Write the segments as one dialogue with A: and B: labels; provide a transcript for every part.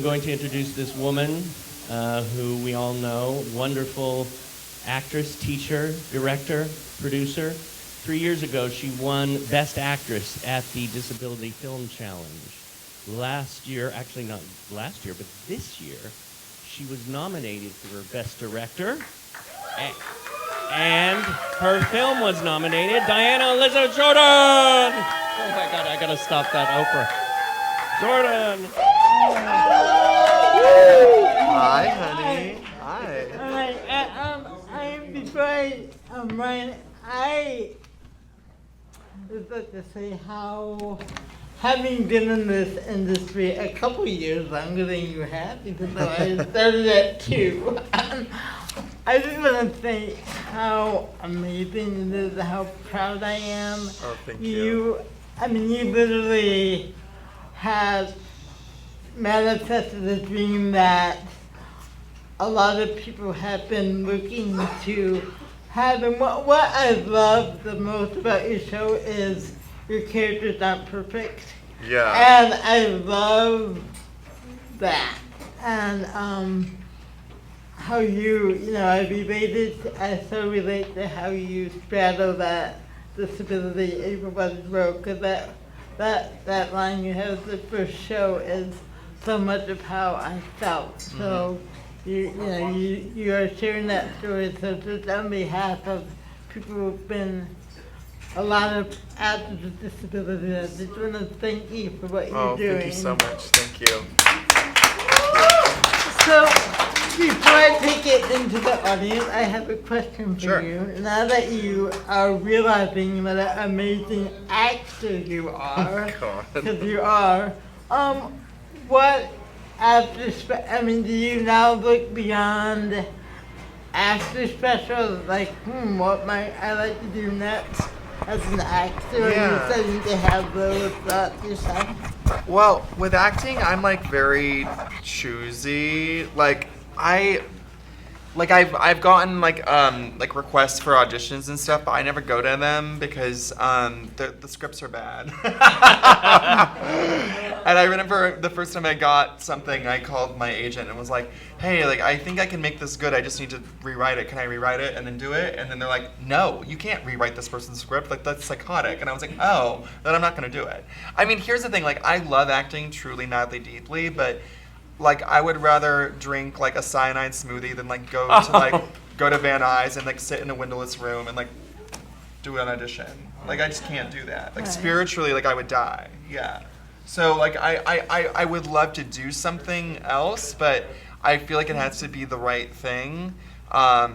A: I'm going to introduce this woman who we all know, wonderful actress, teacher, director, producer. 3 years ago, she won Best Actress at the Disability Film Challenge. Last year, actually not last year, but this year, she was nominated for Best Director. And her film was nominated, Diana Elizabeth Jordon! Oh my God, I gotta stop that, Oprah. Jordon!
B: Hi, honey. Hi.
C: Ryan, I would like to say how, having been in this industry a couple years longer than you have, even though I started at 2, I just want to say how amazing it is, how proud I am.
B: Oh, thank you.
C: You literally have manifested a dream that a lot of people have been looking to have. And what I love the most about your show is your characters aren't perfect.
B: Yeah.
C: And I love that. And how I so relate to how you straddle that disability, able-bodied role, because that line you have at the first show is so much of how I felt. So you are sharing that story. So just on behalf of people who've been a lot of actors with disabilities, I just want to thank you for what you're doing.
B: Thank you so much. Thank you.
C: So before I take it into the audience, I have a question for
B: Sure.
C: you. Now that you are realizing what an amazing actor you are, because you are, what do you now look beyond actor specials? Like, what might I like to do next as an actor?
B: Yeah.
C: Are you starting to have those thoughts yourself?
B: Well, with acting, I'm very choosy. I've gotten requests for auditions and stuff, but I never go to them because the scripts are bad. And I remember the first time I got something, I called my agent and was like, "Hey, I think I can make this good. I just need to rewrite it. Can I rewrite it and then do it?" And then they're like, "No, you can't rewrite this person's script. That's psychotic." And I was like, "Oh, then I'm not gonna do it." Here's the thing. I love acting truly, madly, deeply, but I would rather drink a cyanide smoothie than go to Van Nuys and sit in a windowless room and do an audition. I just can't do that. Spiritually, I would die. Yeah. So I would love to do something else, but I feel it has to be the right thing. I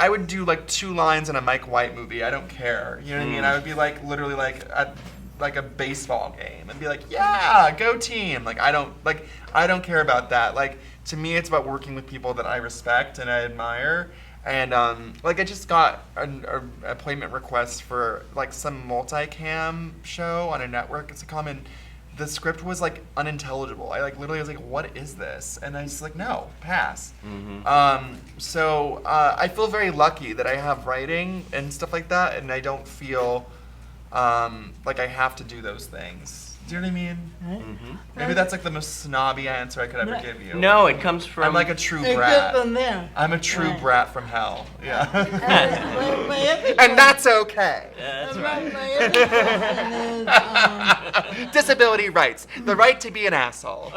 B: would do 2 lines in a Mike White movie. I don't care. You know what I mean? I would be literally at a baseball game and be yeah, go team. I don't care about that. To me, it's about working with people that I respect and I admire. And I just got an appointment request for some multicam show on a network. It's a common. The script was unintelligible. I literally was "What is this?" And I just no, pass. Mm-hmm. So I feel very lucky that I have writing and stuff like that, and I don't feel I have to do those things. Do you know what I mean?
C: Right.
A: Mm-hmm.
B: Maybe that's the most snobby answer I could ever give you.
A: No, it comes from...
B: I'm a true
C: It's
B: brat.
C: good from there.
B: I'm a true brat from hell. Yeah.
C: My other
B: And that's okay.
A: That's
C: my
A: right.
C: other question is,
B: Disability rights. The right to be an asshole.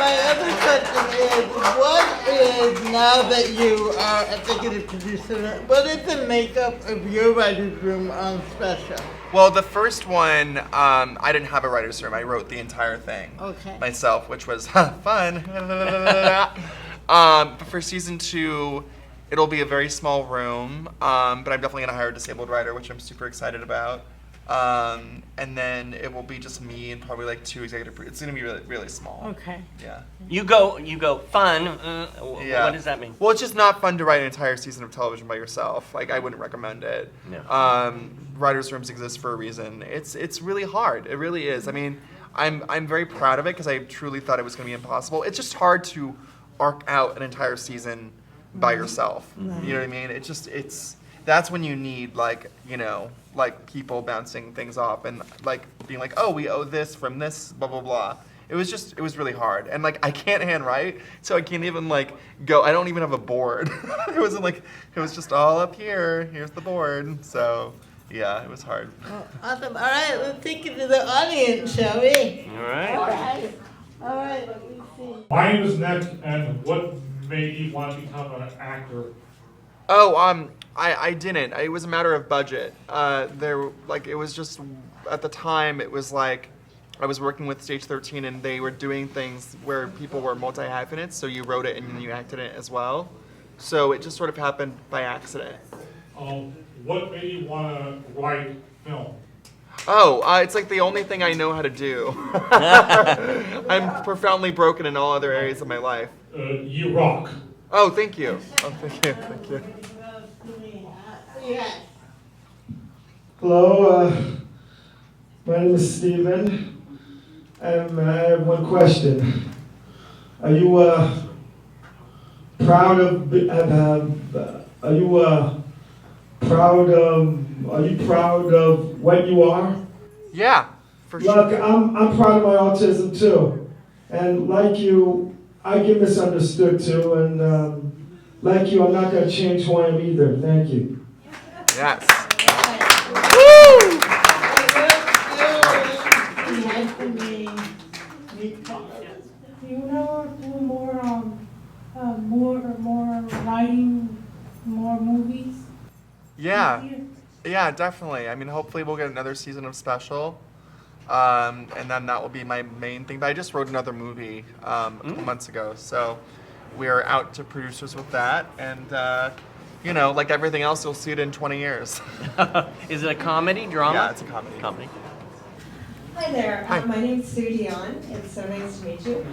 C: my other question is, what is, now that you are executive producer, what is the makeup of your writer's room on Special?
B: Well, the first one, I didn't have a writer's room. I wrote the entire thing myself, which was fun. But for season 2, it'll be a very small room, but I'm definitely going to hire a disabled writer, which I'm super excited about. And then it will be just me and probably 2 executive. It's going to be really, really small.
C: Okay.
B: Yeah.
A: You go fun.
B: Yeah.
A: What does that mean?
B: Well, it's just not fun to write an entire season of television by yourself. I wouldn't recommend it.
A: No.
B: Writers' rooms exist for a reason. It's really hard. It really is. I'm very proud of it because I truly thought it was going to be impossible. It's just hard to arc out an entire season by yourself. You know what I mean? that's when you need like, like people bouncing things off and like being like, oh, we owe this from this, blah, blah, blah. It was really hard. And like, I can't handwrite, so I can't even like I don't even have a board. It was just all up here, here's the board. So yeah, it was hard.
C: Oh, awesome. All right, let's take it to the audience, shall we?
A: All right.
C: All right. All right, let me see.
D: My name is Nick, and what made you want to become an actor?
B: Oh, I didn't. It was a matter of budget. It was just, at the time, it was like, I was working with Stage 13 and they were doing things where people were multi-hyphenates, so you wrote it and then you acted it as well. So it just sort of happened by accident.
D: What made you want to write film?
B: Oh, it's like the only thing I know how to do. I'm profoundly broken in all other areas of my life.
D: You rock.
B: Oh, thank you. Oh, thank you. Thank you.
C: Yes.
E: Hello, my name is Steven. I have one question. Are you proud of? Are you proud of what you are?
B: Yeah, for sure.
E: Look, I'm proud of my autism too, and like you, I get misunderstood too, and like you, I'm not going to change who I am either. Thank you.
B: Yes.
C: Woo!
F: You know, do more writing, more movies.
B: Yeah. Yeah, definitely. I mean, hopefully we'll get another season of Special, and then that will be my main thing. But I just wrote another movie a couple months ago, so we are out to producers with that. And like everything else, you'll see it in 20 years.
A: Is it a comedy, drama?
B: Yeah, it's a comedy.
A: Comedy.
G: Hi there.
B: Hi.
G: My name's Sue Dion. It's so nice to meet you,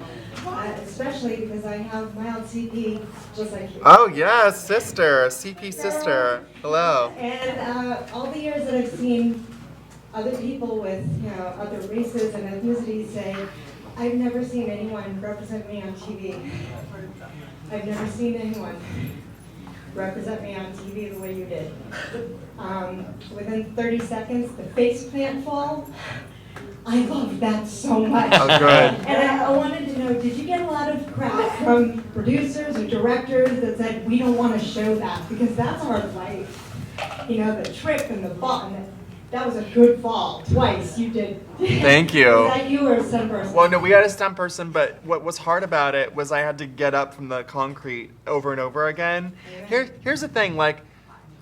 G: especially because I have mild CP just like you.
B: Oh yes, sister, CP sister. Hello.
G: And all the years that I've seen other people with other races and ethnicities say, I've never seen anyone represent me on TV. I've never seen anyone represent me on TV the way you did. Within 30 seconds, the face plant fall. I love that so much.
B: Oh, good.
G: And I wanted to know, did you get a lot of crap from producers or directors that said, we don't want to show that because that's our life? The trip and the fall. That was a good fall. Twice you did.
B: Thank you.
G: Was that you or a stunt person?
B: Well, no, we had a stunt person, but what was hard about it was I had to get up from the concrete over and over again. Here's the thing, like,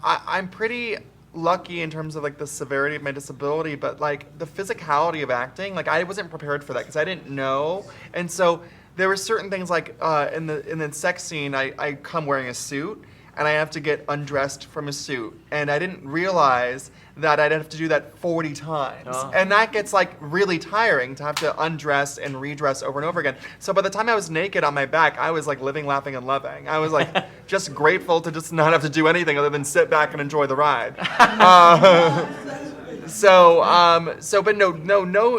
B: I'm pretty lucky in terms of like the severity of my disability, but like the physicality of acting, like I wasn't prepared for that because I didn't know, and so there were certain things like in the sex scene, I come wearing a suit. And I have to get undressed from a suit. And I didn't realize that I'd have to do that 40 times.
A: Oh.
B: And that gets like really tiring to have to undress and redress over and over again. So by the time I was naked on my back, I was like living, laughing, and loving. I was like just grateful to just not have to do anything other than sit back and enjoy the ride. But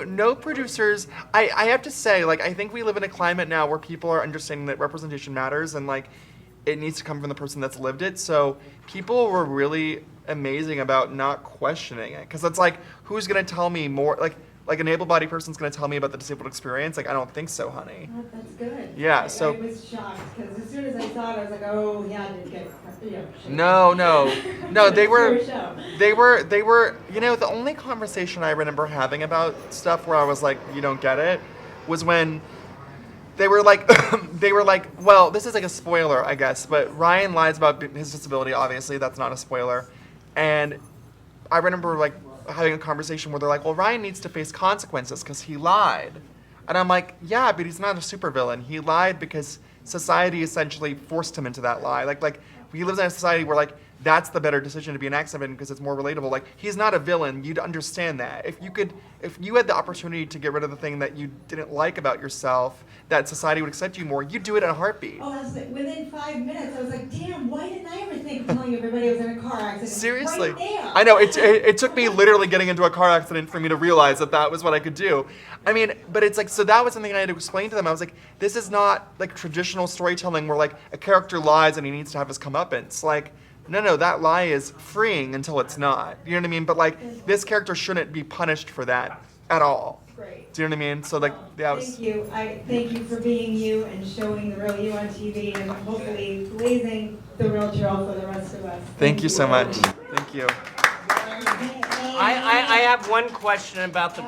B: no producers. I have to say, like, I think we live in a climate now where people are understanding that representation matters and like, it needs to come from the person that's lived it. So people were really amazing about not questioning it. Because it's like, who's going to tell me more? Like an able-bodied person's going to tell me about the disabled experience? Like, I don't think so, honey.
G: Oh, that's good.
B: Yeah,
G: I
B: so...
G: I was shocked, because as soon as I saw it, I was like, oh, yeah, I did get shit.
B: No, they were,
G: It's your show.
B: they were, the only conversation I remember having about stuff where I was like, you don't get it, was when they were like, well, this is like a spoiler, I guess, but Ryan lies about his disability, obviously, that's not a spoiler. And I remember like having a conversation where they're like, well, Ryan needs to face consequences because he lied. And I'm like, yeah, but he's not a supervillain. He lied because society essentially forced him into that lie. Like he lives in a society where like, that's the better decision to be an accident because it's more relatable. Like, he's not a villain. You'd understand that. If you had the opportunity to get rid of the thing that you didn't like about yourself, that society would accept you more, you'd do it in a heartbeat.
G: Oh, I was like, within 5 minutes, I was like, damn, why didn't I ever think of telling everybody I was in a car accident?
B: Seriously.
G: Right there.
B: I know, it took me literally getting into a car accident for me to realize that was what I could do. I mean, but it's like, so that was something I had to explain to them. I was like, this is not like traditional storytelling where like a character lies and he needs to have his comeuppance. Like, no, that lie is freeing until it's not. You know what I mean? But like, this character shouldn't be punished for that at all.
G: Great.
B: Do you know what I mean? So like, that was.
G: Thank you. I thank you for being you and showing the real you on TV and hopefully blazing the real trail for the rest of us.
B: Thank you so much. Thank you.
A: I have one question about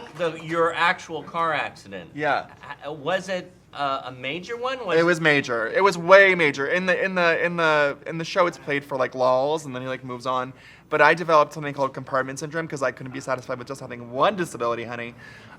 A: your actual car accident.
B: Yeah.
A: Was it a major one?
B: It was major. It was way major. In the show, it's played for like lulls, and then he like moves on. But I developed something called compartment syndrome because I couldn't be satisfied with just having one disability, honey.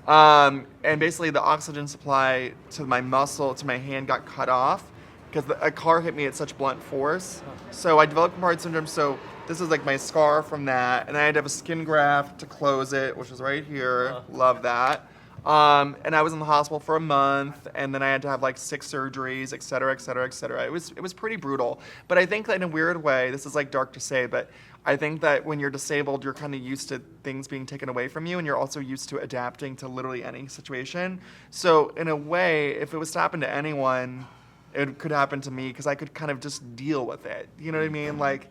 B: And basically, the oxygen supply to my muscle, to my hand, got cut off because a car hit me at such blunt force. So I developed compartment syndrome. So this is like my scar from that, and I had to have a skin graft to close it, which is right here. Love that. And I was in the hospital for a month, and then I had to have like 6 surgeries, et cetera, et cetera, et cetera. It was pretty brutal. But I think that in a weird way, this is like dark to say, but I think that when you're disabled, you're kind of used to things being taken away from you, and you're also used to adapting to literally any situation. So in a way, if it was to happen to anyone, it could happen to me because I could kind of just deal with it. You know what I mean? Like,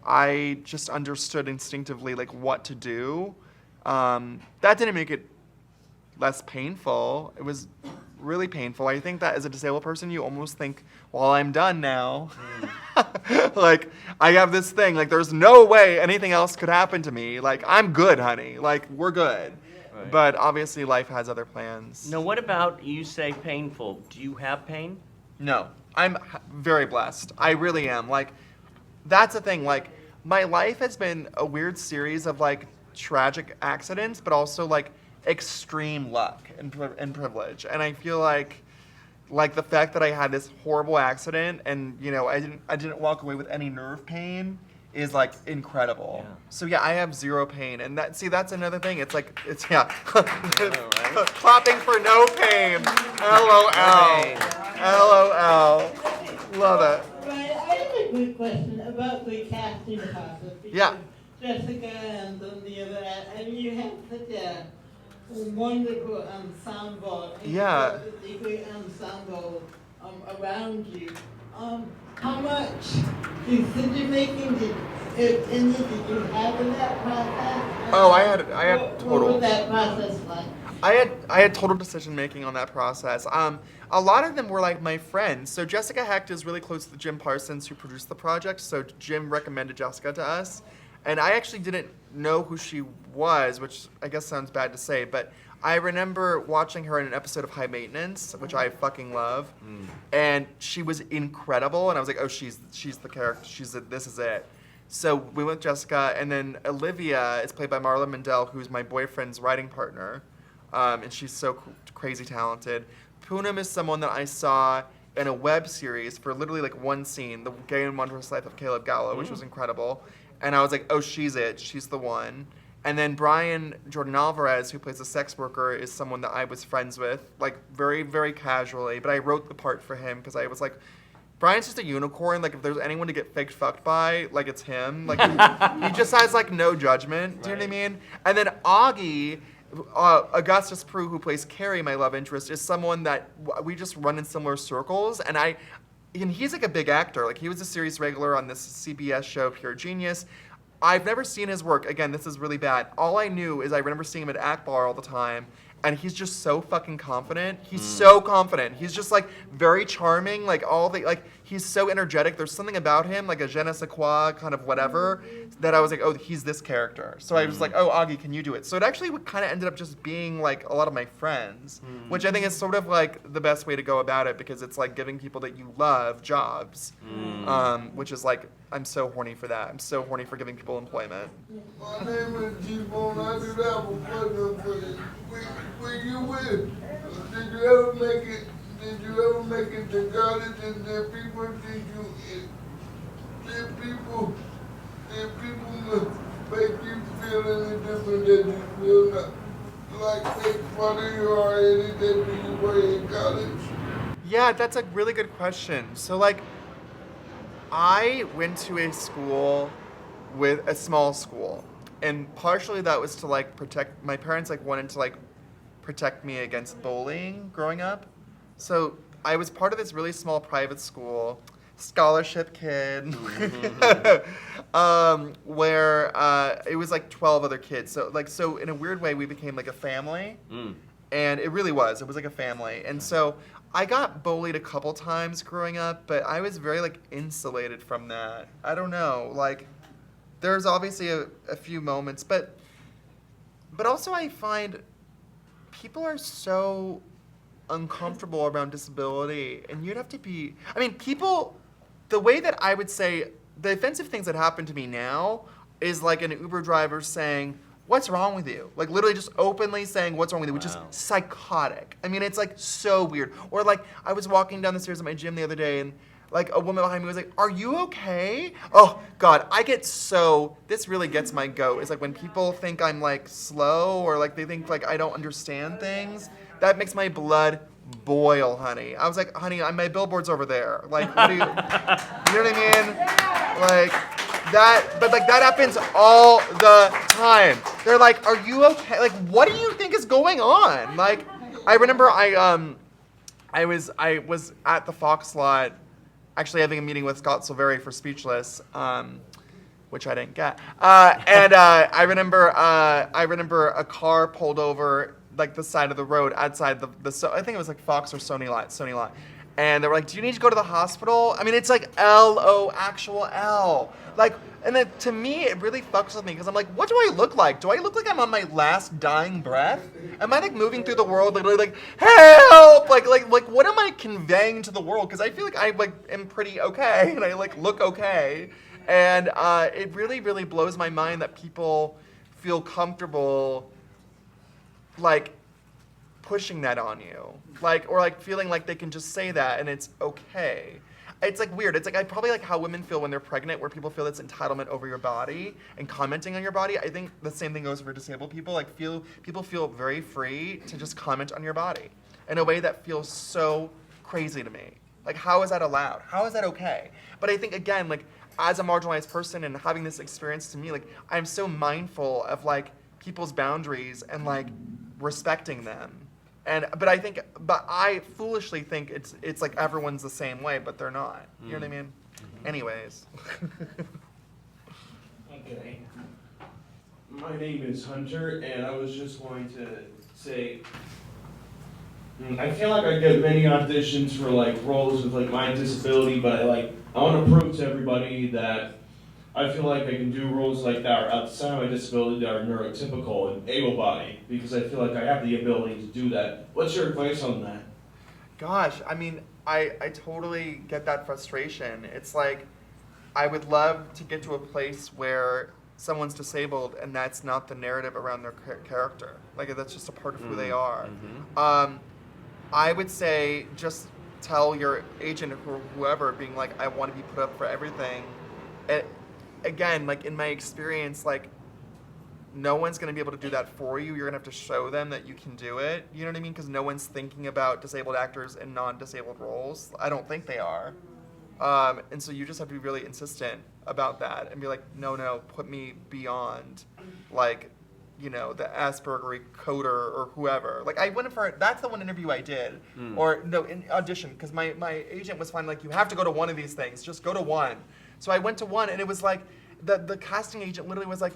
B: I just understood instinctively like what to do. That didn't make it less painful. It was really painful. I think that as a disabled person, you almost think, well, I'm done now. Like, I have this thing. Like, there's no way anything else could happen to me. Like, I'm good, honey. Like, we're good. Right. But obviously, life has other plans.
A: Now, what about, you say painful? Do you have pain?
B: No. I'm very blessed. I really am. Like, that's the thing. Like, my life has been a weird series of, like, tragic accidents, but also, like, extreme luck and privilege. And I feel like the fact that I had this horrible accident and, you know, I didn't walk away with any nerve pain is like incredible. Yeah. So yeah, I have 0 pain, and that's another thing. It's like yeah, right? Clapping for no pain. LOL. LOL. Love it.
C: Right, I have a quick question about the casting process.
B: Yeah.
C: Jessica and the other, and you have such a wonderful ensemble,
B: yeah,
C: great ensemble around you. How much decision making did you have in that process?
B: Oh, I had total.
C: What was that process like?
B: I had total decision making on that process. A lot of them were like my friends. So Jessica Hecht is really close to Jim Parsons, who produced the project. So Jim recommended Jessica to us. And I actually didn't know who she was, which I guess sounds bad to say, but I remember watching her in an episode of High Maintenance, which I fucking love, and she was incredible, and I was like, oh, she's the character, this is it. So we went with Jessica, and then Olivia is played by Marla Mandel, who's my boyfriend's writing partner, and she's so crazy talented. Poonam is someone that I saw in a web series for literally like one scene, The Gay and Wondrous Life of Caleb Gallo, which was incredible. And I was like, oh, she's it. She's the one. And then Jordon Alvarez, who plays a sex worker, is someone that I was friends with, like very, very casually. But I wrote the part for him because I was like, Brian's just a unicorn. Like, if there's anyone to get fake fucked by, like, it's him. Like, he just has, like, no judgment. Do you know what I mean? And then Augie, Augustus Prue, who plays Carrie, my love interest, is someone that we just run in similar circles. And he's like a big actor. Like, he was a series regular on this CBS show, Pure Genius. I've never seen his work. Again, this is really bad. All I knew is I remember seeing him at Akbar all the time, and he's just so fucking confident. He's so confident. He's just like very charming. Like he's so energetic. There's something about him, like a je ne sais quoi kind of whatever, that I was like, oh, he's this character. So I was like, oh, Augie, can you do it? So it actually kind of ended up just being like a lot of my friends, which I think is sort of like the best way to go about it, because it's like giving people that you love jobs, which is like, I'm so horny for that. I'm so horny for giving people employment.
H: My name is G-Bone. I do that for where you with? Did you ever make it? Did you ever make it to college? And did people make you feel any different than you feel like make fun of you or anything that you were in college?
B: Yeah, that's a really good question. So like, I went to a school with a small school, and partially that was to like protect, my parents like wanted to like protect me against bullying growing up. So I was part of this really small private school. scholarship kid, where it was like 12 other kids. So in a weird way, we became like a family, and it really was. It was like a family, and so I got bullied a couple times growing up, but I was very like insulated from that. I don't know, like there's obviously a few moments, but also I find people are so uncomfortable around disability, and you'd have to be, I mean, people, the way that I would say the offensive things that happen to me now is like an Uber driver saying, "What's wrong with you?" Like literally just openly saying, "What's wrong with you?" Which is psychotic. I mean, it's like so weird. Or like I was walking down the stairs at my gym the other day, and like a woman behind me was like, "Are you okay?" Oh God, I get so, this really gets my goat. It's like when people think I'm like slow, or like they think like I don't understand things. That makes my blood boil, honey. I was like, "Honey, my billboard's over there." Like, what do you know what I mean? Like that, but like that happens all the time. They're like, "Are you okay?" Like, what do you think is going on? Like, I remember I was at the Fox lot, actually having a meeting with Scott Silveri for Speechless, which I didn't get. And I remember a car pulled over like the side of the road outside the I think it was like Fox or Sony lot. And they were like, "Do you need to go to the hospital?" I mean, it's like actual L. Like, and then to me, it really fucks with me because I'm like, what do I look like? Do I look like I'm on my last dying breath? Am I like moving through the world literally like, help? Like what am I conveying to the world? Because I feel like I like am pretty okay and I like look okay. And it really, really blows my mind that people feel comfortable like pushing that on you, like, or like feeling like they can just say that and it's okay. It's like weird. It's like I probably like how women feel when they're pregnant, where people feel this entitlement over your body and commenting on your body. I think the same thing goes for disabled people. Like people feel very free to just comment on your body in a way that feels so crazy to me. Like, how is that allowed? How is that okay? But I think again, like as a marginalized person and having this experience to me, like I'm so mindful of like people's boundaries and like respecting them. But I foolishly think it's like everyone's the same way, but they're not. You know what I mean? Anyways.
I: Okay. My name is Hunter, and I was just going to say, I feel like I get many auditions for like roles with like my disability, but I want to prove to everybody that I feel like I can do roles like that are outside of my disability that are neurotypical and able-bodied, because I feel like I have the ability to do that. What's your advice on that?
B: Gosh, I mean, I totally get that frustration. It's like, I would love to get to a place where someone's disabled and that's not the narrative around their character. Like, that's just a part of who they are. I would say just tell your agent or whoever, being like, I want to be put up for everything. Again, like in my experience, like no one's going to be able to do that for you. You're going to have to show them that you can do it. You know what I mean? Because no one's thinking about disabled actors in non-disabled roles. I don't think they are. And so you just have to be really insistent about that and be like, no, put me beyond, like, you know, the Aspergery coder or whoever. Like, I went for, that's the one interview I did. Or, no, in audition, because my agent was fine, like, you have to go to one of these things. Just go to one. So I went to one, and it was like, the casting agent literally was like,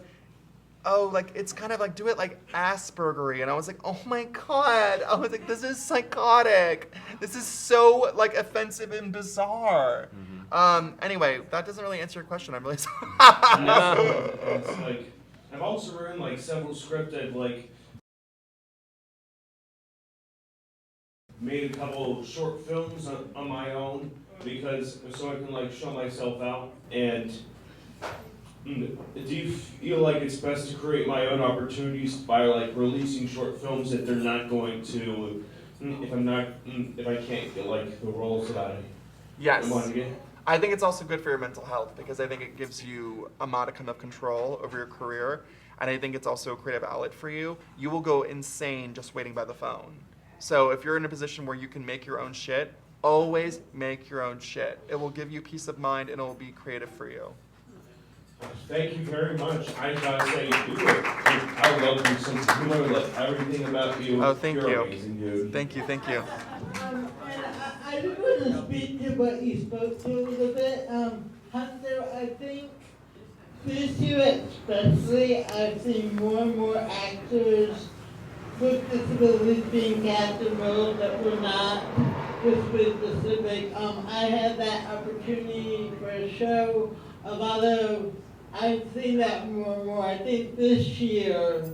B: oh, like, it's kind of like, do it like Aspergery. And I was like, oh my God. I was like, this is psychotic. This is so, like, offensive and bizarre. Anyway, that doesn't really answer your question. I'm really sorry.
I: No, it's like, I've also written, like, several scripts. I've, like, made a couple short films on my own, because so I can like show myself out. And do you feel like it's best to create my own opportunities by like releasing short films if they're not going to, if I can't get like the roles that I want to get?
B: I think it's also good for your mental health, because I think it gives you a modicum of control over your career, and I think it's also a creative outlet for you. You will go insane just waiting by the phone. So if you're in a position where you can make your own shit, always make your own shit. It will give you peace of mind and it will be creative for you.
I: Thank you very much. I gotta say, I love your sense of humor. Love everything about you.
B: Oh, thank
I: You're
B: you.
I: amazing, dude.
B: Thank you.
C: And I just want to speak to what you spoke to a little bit. Hunter, I think this year especially, I've seen more and more actors with disabilities being cast in roles that were not physically specific. I had that opportunity for a show. A lot of, I've seen that more and more. I think this year,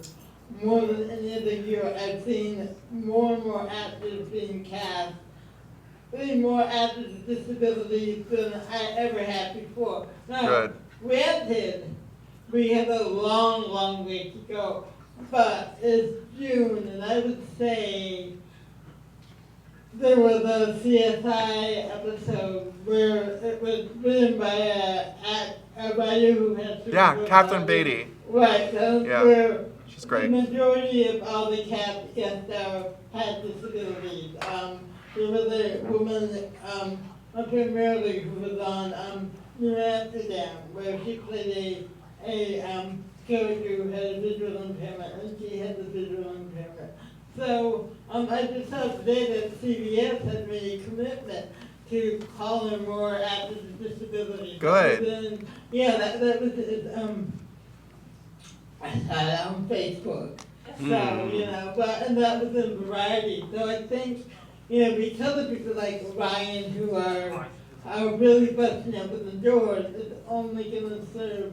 C: more than any other year, I've seen more and more actors being cast. Really more actors with disabilities than I ever had before. Now,
B: Good.
C: granted, we have a long, long way to go, but it's June, and I would say there was a CSI episode where it was written by a writer who has
B: Yeah, Catherine Beatty.
C: Right,
B: Yeah,
C: where
B: she's
C: the
B: great.
C: majority of all the cast stars had disabilities. There was a woman, primarily who was on New Amsterdam, where she played a character who had a visual impairment, and she had the visual impairment. So I just saw today that CBS had made a commitment to calling more actors with disabilities.
B: Good.
C: Then, yeah, that was I saw it on Facebook. So, and that was in Variety. So I think, because of people like Ryan who are really busting open the doors, it's only going to serve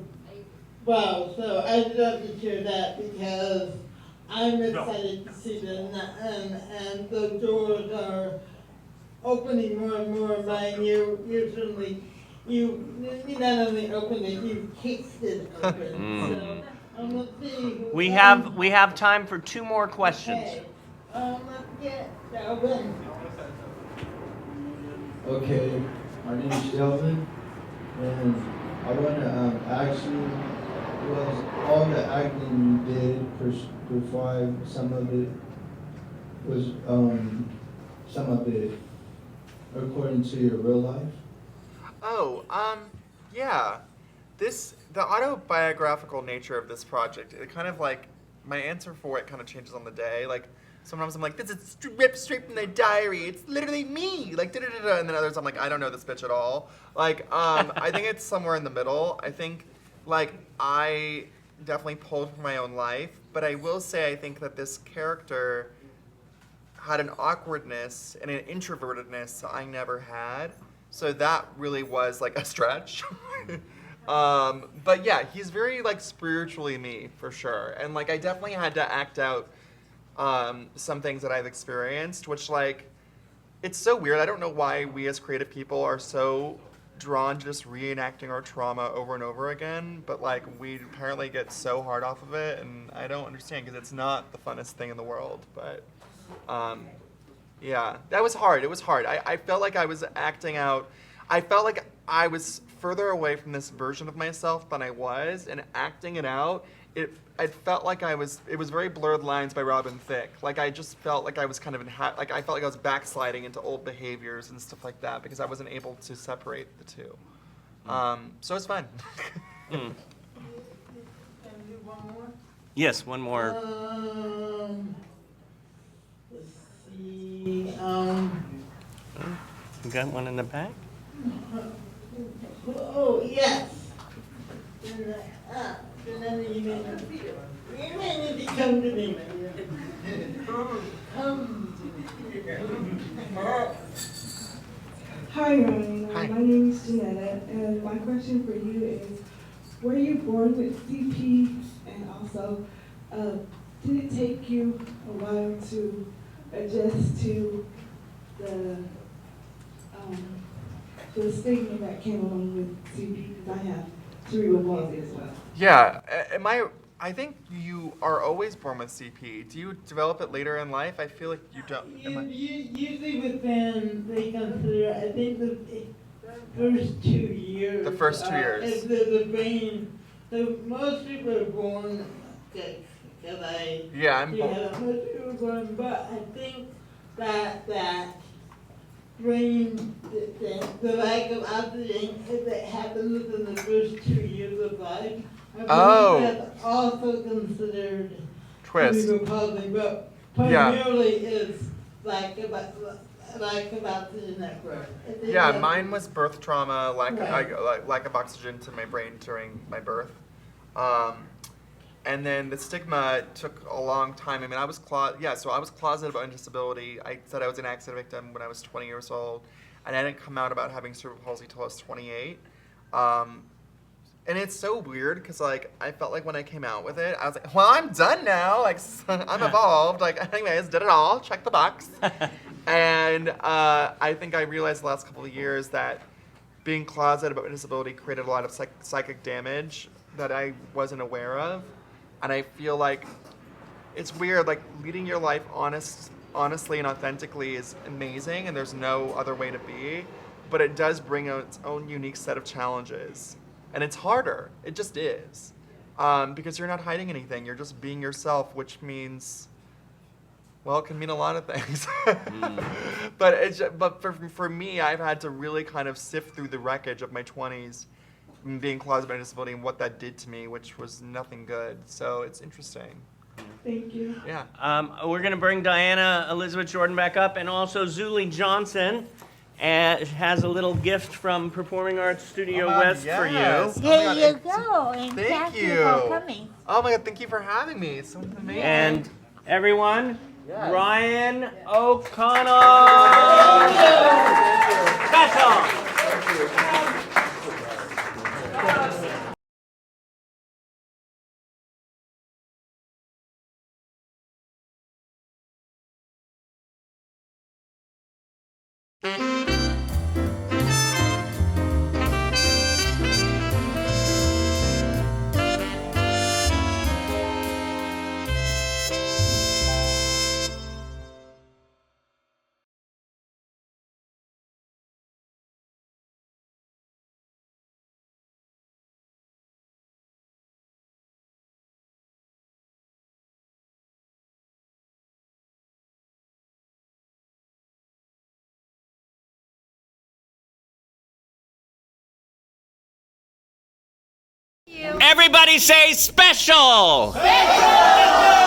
C: well. So I'd love to share that because I'm excited to see them, and the doors are opening more and more. Ryan, you certainly, you not only opened it, you kicked it open. So let's see.
A: We have time for 2 more questions.
C: Okay. Let's get Jordon.
J: Okay, my name is Jordon, and I want to ask you, was all the acting you did for 5, some of it was some of it according to your real life?
B: Oh, yeah. The autobiographical nature of this project, it kind of like, my answer for it kind of changes on the day. Like, sometimes I'm like, this is ripped straight from the diary. It's literally me. Like, da-da-da-da. And then others I'm like, I don't know this bitch at all. Like, I think it's somewhere in the middle. I think, like, I definitely pulled from my own life. But I will say I think that this character had an awkwardness and an introvertedness I never had. So that really was like a stretch. But yeah, he's very like spiritually me for sure. And like I definitely had to act out some things that I've experienced, which like, it's so weird. I don't know why we as creative people are so drawn to just reenacting our trauma over and over again, but like we apparently get so hard off of it, and I don't understand because it's not the funnest thing in the world. But yeah, that was hard. It was hard. I felt like I was acting out. I felt like I was further away from this version of myself than I was, and acting it out, I felt like it was very blurred lines by Robin Thicke. Like I just felt like I was kind of like I felt like I was backsliding into old behaviors and stuff like that because I wasn't able to separate the two. So it's fun.
C: Can I do one more?
A: Yes, one more.
C: Let's see.
A: You got one in the back?
C: Oh, yes. Then you may need to come to me. Come to me.
K: Hi, Ronnie.
B: Hi.
K: My name is Janetta, and my question for you is, were you born with CP, and also, did it take you a while to adjust to the stigma that came along with CP? Because I have cerebral palsy as well.
B: Yeah, I think you are always born with CP. Do you develop it later in life? I feel like you don't.
C: Usually within, they consider, I think the first 2 years.
B: The first 2 years.
C: If the brain, so most people are born sick, because
B: Yeah, I'm
C: most people are born, but I think that brain the lack of oxygen that happens within the first 2 years of life. I believe that's also considered
B: Twist.
C: cerebral palsy, but
B: Yeah.
C: primarily it's lack of oxygen at birth.
B: Yeah, mine was birth trauma,
C: Right.
B: lack of oxygen to my brain during my birth. And then the stigma took a long time. I mean, I was closeted about disability. I said I was an accident victim when I was 20 years old, and I didn't come out about having cerebral palsy till I was 28. And it's so weird because like I felt like when I came out with it, I was like, well, I'm done now. Like I'm evolved. Like anyways, did it all. Check the box. And I think I realized the last couple of years that being closeted about my disability created a lot of psychic damage that I wasn't aware of. And I feel like it's weird, like leading your life honestly and authentically is amazing, and there's no other way to be, but it does bring out its own unique set of challenges. And it's harder, it just is. Because you're not hiding anything, you're just being yourself, which means, well, it can mean a lot of things. But for me, I've had to really kind of sift through the wreckage of my 20s, being closeted by disability and what that did to me, which was nothing good. So it's interesting.
K: Thank you.
B: Yeah.
A: We're going to bring Diana Elizabeth Jordon back up, and also Zuli Johnson has a little gift from Performing Arts Studio West for you.
B: Yes.
C: There you go, and
B: Thank you
C: for coming.
B: Oh my God, thank you for having me. It's so amazing.
A: And everyone,
B: Yes.
A: Ryan O'Connell. Special. Everybody say special! Special!